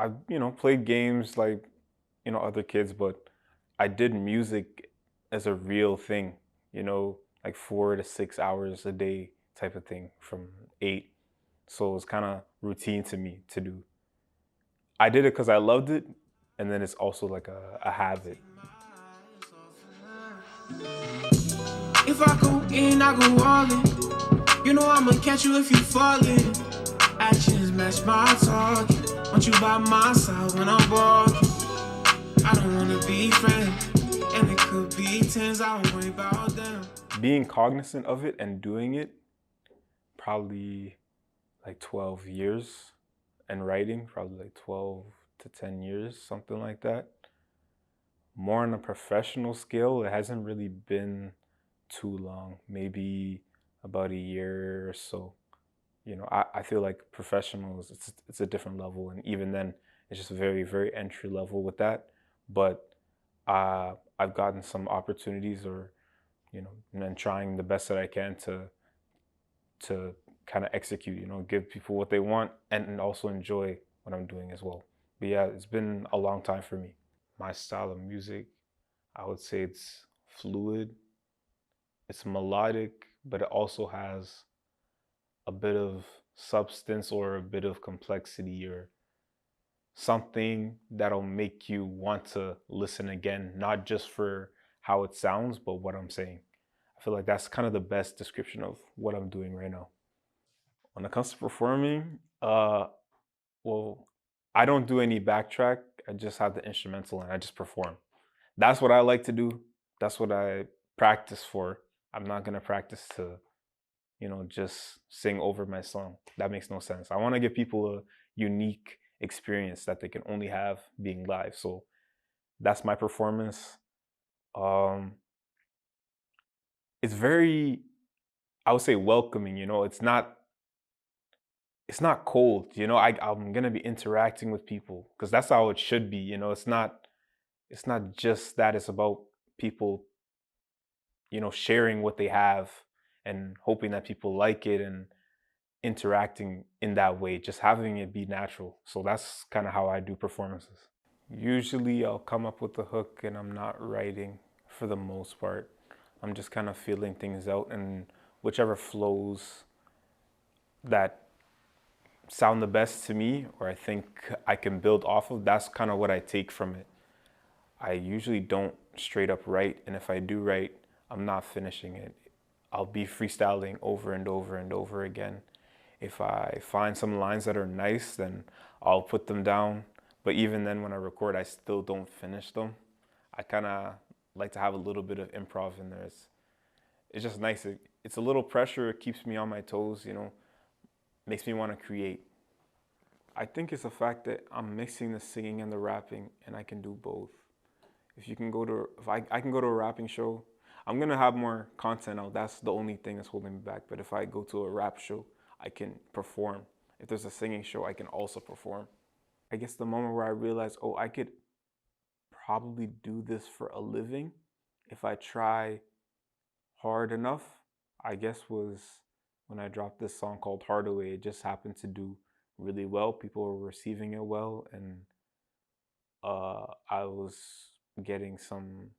I've, played games like, other kids, but I did music as a real thing, like 4 to 6 hours a day type of thing from 8. So it was kind of routine to me to do. I did it because I loved it, and then it's also like a habit. If I go in, I go all in. You know I'ma catch you if you falling. Actions match my target. Want you by my side when I'm walking. I don't wanna be friends, and it could be tens. I don't worry about them. Being cognizant of it and doing it, probably like 12 years, and writing probably like 12 to 10 years, something like that. More on a professional scale, it hasn't really been too long, maybe about a year or so. I feel like professionals, it's a different level, and even then, it's just very, very entry level with that. But I've gotten some opportunities, or and then trying the best that I can to kind of execute, give people what they want, and also enjoy what I'm doing as well. But yeah, it's been a long time for me. My style of music, I would say it's fluid, it's melodic, but it also has a bit of substance or a bit of complexity, or something that'll make you want to listen again, not just for how it sounds, but what I'm saying. I feel like that's kind of the best description of what I'm doing right now. When it comes to performing, well, I don't do any backtrack. I just have the instrumental and I just perform. That's what I like to do. That's what I practice for. I'm not gonna practice to, just sing over my song. That makes no sense. I want to give people a unique experience that they can only have being live. So that's my performance. Um, it's very, I would say, welcoming. It's not cold. I'm gonna be interacting with people because that's how it should be. It's not just that. It's about people, sharing what they have and hoping that people like it, and interacting in that way, just having it be natural. So that's kind of how I do performances. Usually I'll come up with the hook and I'm not writing for the most part. I'm just kind of feeling things out, and whichever flows that sound the best to me, or I think I can build off of, that's kind of what I take from it. I usually don't straight up write, and if I do write, I'm not finishing it. I'll be freestyling over and over and over again. If I find some lines that are nice, then I'll put them down. But even then, when I record, I still don't finish them. I kind of like to have a little bit of improv in there. It's just nice. It's a little pressure. It keeps me on my toes, makes me want to create. I think it's the fact that I'm mixing the singing and the rapping, and I can do both. If I can go to a rapping show, I'm gonna have more content out. That's the only thing that's holding me back. But if I go to a rap show, I can perform. If there's a singing show, I can also perform. I guess the moment where I realized, oh, I could probably do this for a living if I try hard enough, I guess, was when I dropped this song called Hardaway. It just happened to do really well. People were receiving it well, and I was getting some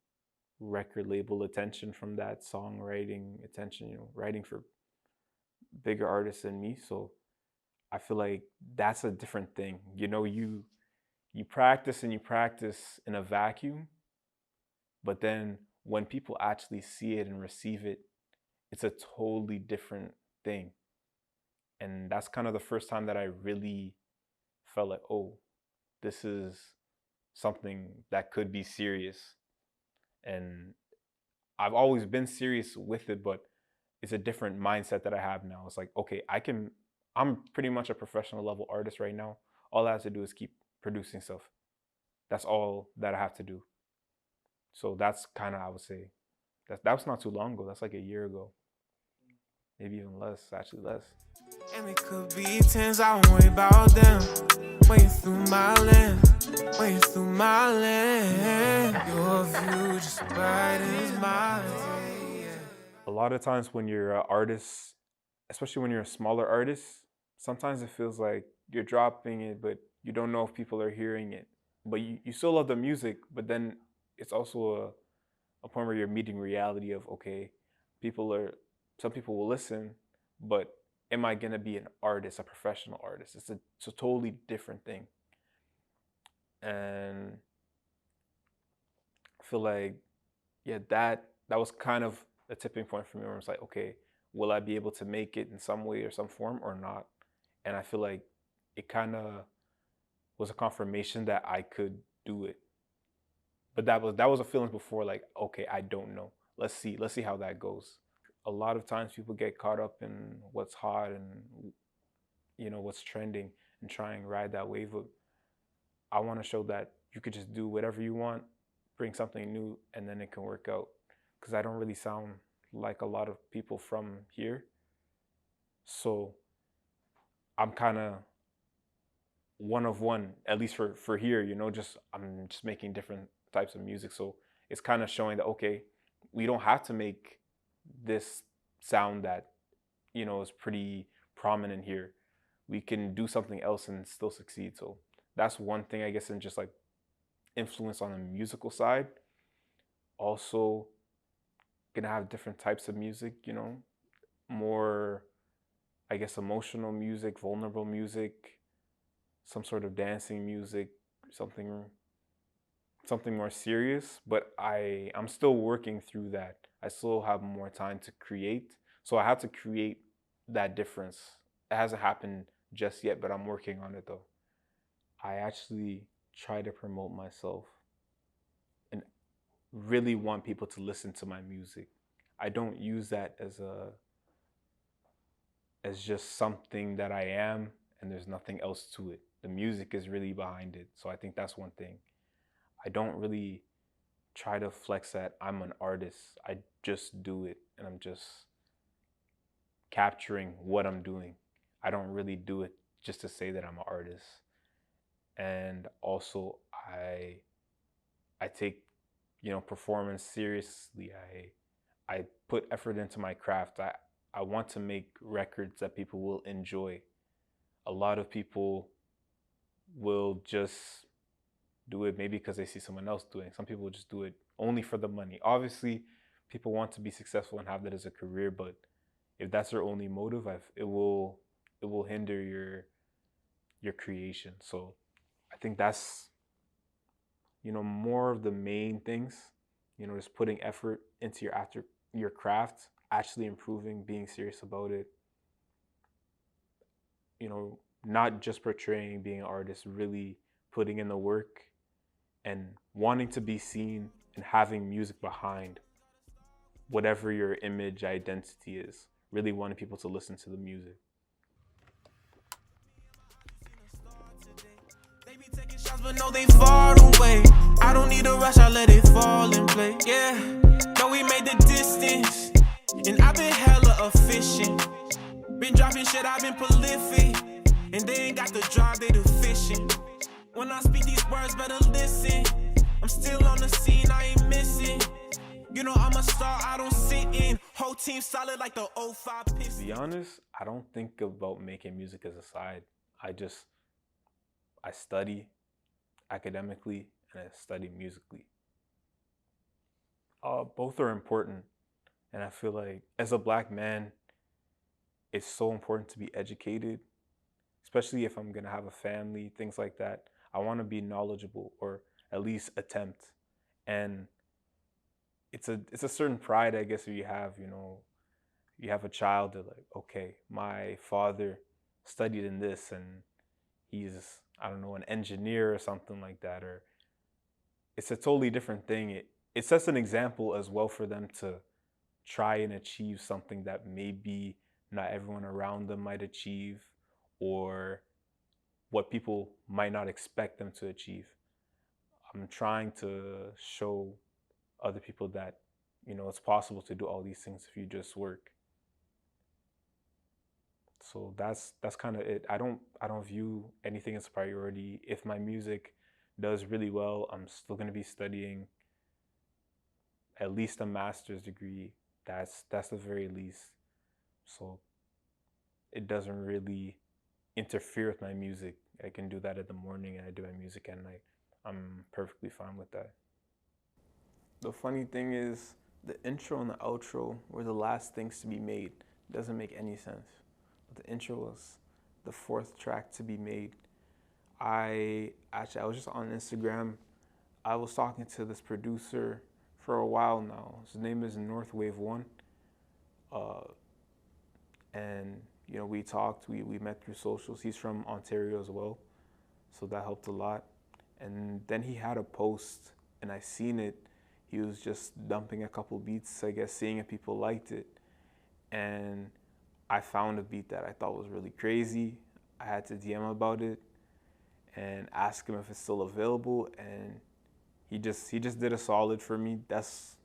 record label attention from that, songwriting attention, writing for bigger artists than me. So I feel like that's a different thing. You practice and you practice in a vacuum, but then when people actually see it and receive it, it's a totally different thing. And that's kind of the first time that I really felt like, oh, this is something that could be serious. And I've always been serious with it, but it's a different mindset that I have now. It's like, okay, I'm pretty much a professional level artist right now. All I have to do is keep producing stuff. That's all that I have to do. So that's kind of, I would say, that was not too long ago. That's like a year ago. Maybe even less, actually less. And it could be tens, I don't worry about them. Waiting through my lens, waiting through my lens. Your view just bright as mine. A lot of times when you're an artist, especially when you're a smaller artist, sometimes it feels like you're dropping it, but You don't know if people are hearing it, but you still love the music. But then it's also a point where you're meeting reality of, okay, people are, some people will listen, but am I gonna be an artist, a professional artist? It's a totally different thing. And I feel like, yeah, that was kind of a tipping point for me where I was like, okay, will I be able to make it in some way or some form or not? And I feel like it kind of was a confirmation that I could do it. But that was a feeling before, like, okay, I don't know. Let's see how that goes. A lot of times people get caught up in what's hot and what's trending and try and ride that wave. Of, I want to show that you could just do whatever you want, bring something new, and then it can work out. Because I don't really sound like a lot of people from here, so I'm kind of one of one, at least for here. Just I'm just making different types of music, so it's kind of showing that, okay, we don't have to make this sound that is pretty prominent here. We can do something else and still succeed. So that's one thing, I guess, in just like influence on the musical side. Also gonna have different types of music, more, I guess, emotional music, vulnerable music, some sort of dancing music, something more serious. But I'm still working through that. I still have more time to create, so I have to create that difference. It hasn't happened just yet, but I'm working on it though. I actually try to promote myself and really want people to listen to my music. I don't use that as just something that I am and there's nothing else to it. The music is really behind it. So I think that's one thing. I don't really try to flex that I'm an artist. I just do it and I'm just capturing what I'm doing. I don't really do it just to say that I'm an artist. And also I take performance seriously. I put effort into my craft. I want to make records that people will enjoy. A lot of people will just do it maybe because they see someone else doing. Some people will just do it only for the money. Obviously, people want to be successful and have that as a career, but if that's their only motive, it will hinder your creation. So I think that's more of the main things. Just putting effort into your craft, actually improving, being serious about it. Not just portraying, being an artist, really putting in the work and wanting to be seen and having music behind whatever your image identity is. Really wanting people to listen to the music. They be taking shots, but no, they far away. I don't need a rush, I let it fall and play. Yeah, know we made the distance, and I've been hella efficient. Been dropping shit, I've been prolific, and they ain't got the drive, they deficient. When I speak these words, better listen. I'm still on the scene, I ain't missing. I'm a star, I don't sit in. Whole team solid like the 05 Pistons. To be honest, I don't think about making music as a side. I study academically and I study musically. Both are important. And I feel like as a Black man, it's so important to be educated, especially if I'm going to have a family, things like that. I want to be knowledgeable, or at least attempt. And it's a certain pride, I guess, if you have a child that, like, okay, my father studied in this and he's, I don't know, an engineer or something like that. Or it's a totally different thing. It sets an example as well for them to try and achieve something that maybe not everyone around them might achieve, or what people might not expect them to achieve. I'm trying to show other people that it's possible to do all these things if you just work. So that's kind of it. I don't view anything as a priority. If my music does really well, I'm still going to be studying at least a master's degree. That's the very least. So it doesn't really interfere with my music. I can do that in the morning and I do my music at night. I'm perfectly fine with that. The funny thing is, the intro and the outro were the last things to be made. It doesn't make any sense. But the intro was the fourth track to be made. I was just on Instagram. I was talking to this producer for a while now. His name is Northwave1. And we talked, we met through socials. He's from Ontario as well, so that helped a lot. And then he had a post, and I seen it. He was just dumping a couple beats, I guess, seeing if people liked it. And I found a beat that I thought was really crazy. I had to DM about it and ask him if it's still available, and he just did a solid for me. That's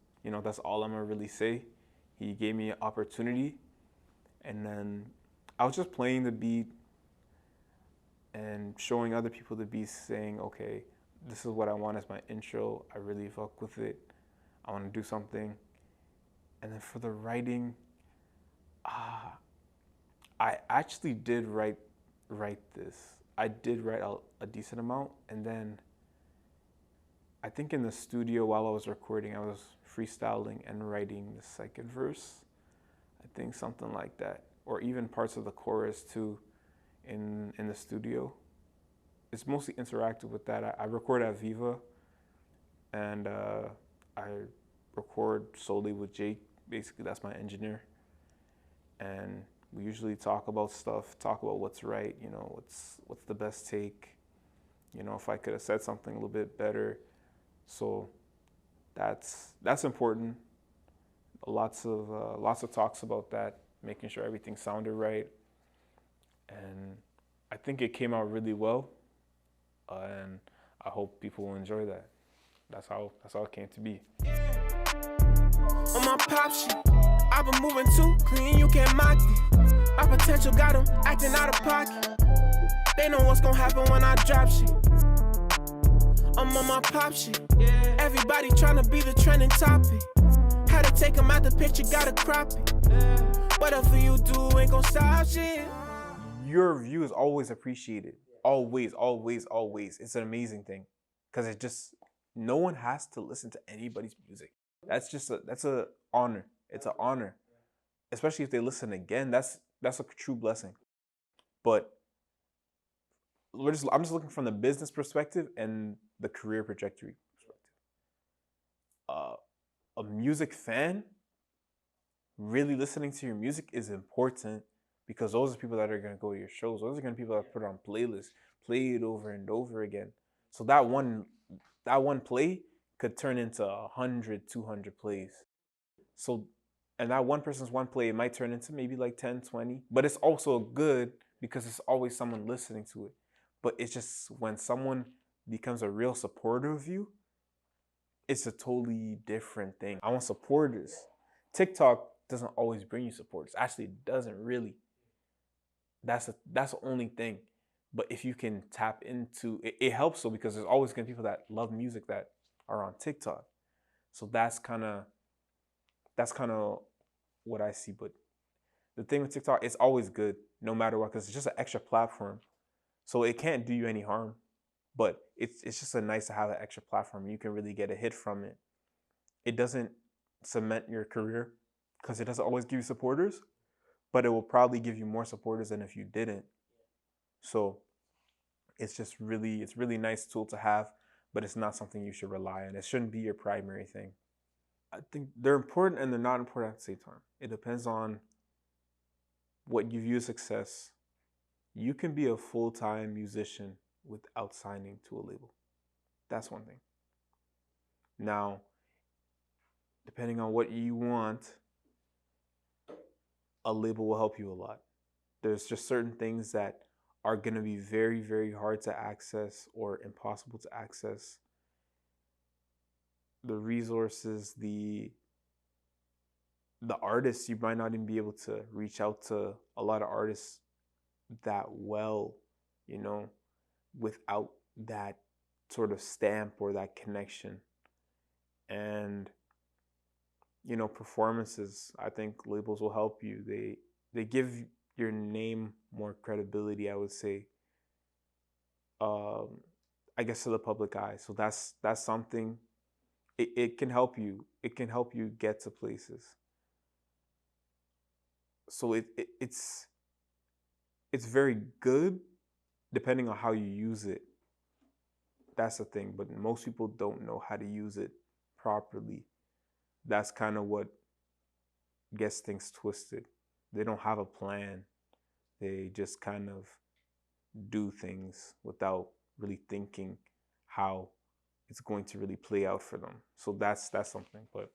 all I'm gonna really say. He gave me an opportunity, and then I was just playing the beat and showing other people the beat, saying, okay, this is what I want as my intro. I really fuck with it. I want to do something. And then for the writing, I actually did write this. I did write a decent amount, and then I think in the studio while I was recording, I was freestyling and writing the second verse. I think something like that, or even parts of the chorus too, in the studio. It's mostly interactive with that. I record at Viva, and I record solely with Jake. Basically, that's my engineer, and we usually talk about stuff, talk about what's right, what's the best take, if I could have said something a little bit better. So that's important. Lots of talks about that, making sure everything sounded right, and I think it came out really well, and I hope people will enjoy that. That's how it came to be. On my pop shit, I've been moving too clean, you can't mock it. My potential got them acting out of pocket. They know what's gonna happen when I drop shit. I'm on my pop shit. Everybody tryna be the trending topic. Had to take them out the picture, gotta crop it. Whatever you do ain't gon' stop shit. Your view is always appreciated. Always, always, always. It's an amazing thing. Because no one has to listen to anybody's music. That's a honor. It's an honor. Especially if they listen again, that's a true blessing. But I'm just looking from the business perspective and the career trajectory perspective. A music fan really listening to your music is important, because those are people that are going to go to your shows. Those are going to be people that put it on playlists, play it over and over again. So that one play could turn into 100, 200 plays. So, and that one person's one play, it might turn into maybe like 10, 20. But it's also good because it's always someone listening to it. But it's just when someone becomes a real supporter of you, it's a totally different thing. I want supporters. TikTok doesn't always bring you supporters. Actually, it doesn't really. That's the only thing. But if you can tap into it, it helps, so because there's always gonna be people that love music that are on TikTok. So that's kind of what I see. But the thing with TikTok, it's always good no matter what, because it's just an extra platform. So it can't do you any harm. But it's just a nice to have an extra platform. You can really get a hit from it. It doesn't cement your career because it doesn't always give you supporters, but it will probably give you more supporters than if you didn't. So it's really nice tool to have, but it's not something you should rely on. It shouldn't be your primary thing. I think they're important and they're not important at the same time. It depends on what you view as success. You can be a full-time musician without signing to a label. That's one thing. Now, depending on what you want, a label will help you a lot. There's just certain things that are going to be very, very hard to access or impossible to access. The resources, the artists, you might not even be able to reach out to a lot of artists that well, without that sort of stamp or that connection. And performances, I think labels will help you. They give your name more credibility, I would say. I guess, to the public eye. So that's something. It can help you. It can help you get to places. So it's very good depending on how you use it. That's the thing. But most people don't know how to use it properly. That's kind of what gets things twisted. They don't have a plan. They just kind of do things without really thinking how it's going to really play out for them. So that's something. But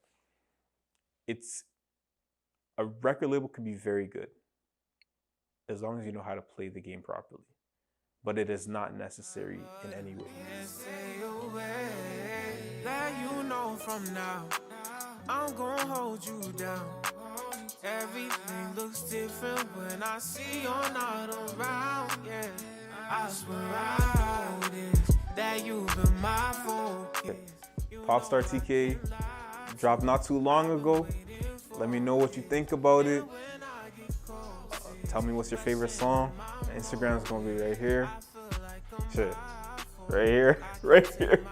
a record label can be very good as long as you know how to play the game properly. But it is not necessary in any way. Let you know from now, I'm gonna hold you down. Everything looks different when I see you're not around. Yeah, I swear I noticed that you've been my focus. Popstar TK dropped not too long ago. Let me know what you think about it. Tell me what's your favorite song. My Instagram's gonna be right here. Shit. Right here. Right here.